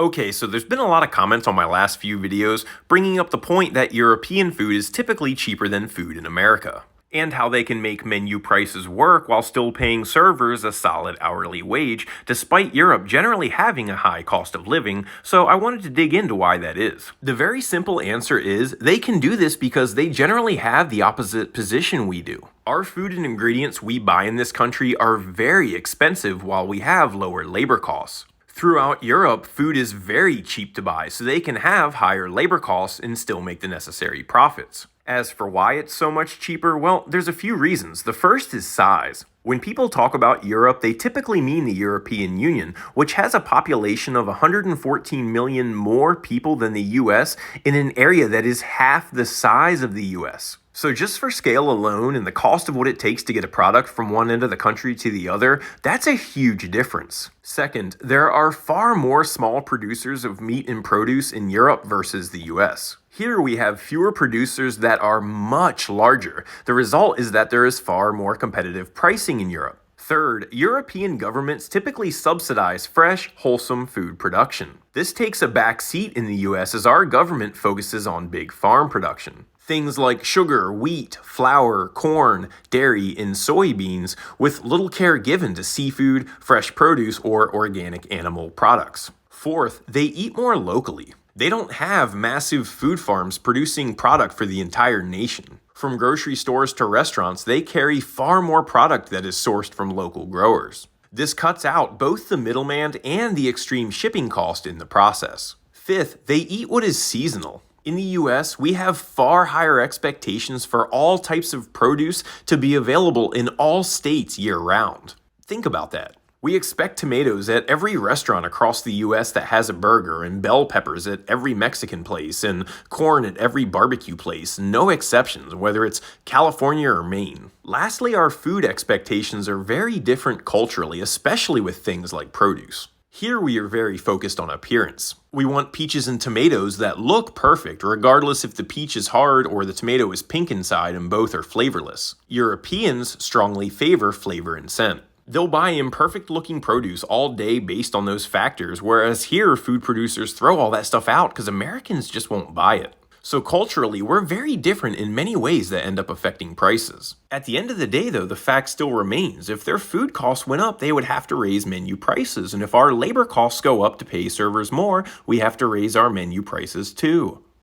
Okay, so there's been a lot of comments on my last few videos bringing up the point that European food is typically cheaper than food in America, and how they can make menu prices work while still paying servers a solid hourly wage, despite Europe generally having a high cost of living, so I wanted to dig into why that is. The very simple answer is they can do this because they generally have the opposite position we do. Our food and ingredients we buy in this country are very expensive while we have lower labor costs. Throughout Europe, food is very cheap to buy, so they can have higher labor costs and still make the necessary profits. As for why it's so much cheaper, well, there's a few reasons. The first is size. When people talk about Europe, they typically mean the European Union, which has a population of 114 million more people than the US in an area that is half the size of the US. So just for scale alone and the cost of what it takes to get a product from one end of the country to the other, that's a huge difference. Second, there are far more small producers of meat and produce in Europe versus the US. Here we have fewer producers that are much larger. The result is that there is far more competitive pricing in Europe. Third, European governments typically subsidize fresh, wholesome food production. This takes a back seat in the US as our government focuses on big farm production. Things like sugar, wheat, flour, corn, dairy, and soybeans, with little care given to seafood, fresh produce, or organic animal products. Fourth, they eat more locally. They don't have massive food farms producing product for the entire nation. From grocery stores to restaurants, they carry far more product that is sourced from local growers. This cuts out both the middleman and the extreme shipping cost in the process. Fifth, they eat what is seasonal. In the US, we have far higher expectations for all types of produce to be available in all states year-round. Think about that. We expect tomatoes at every restaurant across the US that has a burger, and bell peppers at every Mexican place, and corn at every barbecue place, no exceptions, whether it's California or Maine. Lastly, our food expectations are very different culturally, especially with things like produce. Here we are very focused on appearance. We want peaches and tomatoes that look perfect, regardless if the peach is hard or the tomato is pink inside and both are flavorless. Europeans strongly favor flavor and scent. They'll buy imperfect looking produce all day based on those factors, whereas here food producers throw all that stuff out because Americans just won't buy it. So culturally, we're very different in many ways that end up affecting prices. At the end of the day though, the fact still remains, if their food costs went up, they would have to raise menu prices, and if our labor costs go up to pay servers more, we have to raise our menu prices too.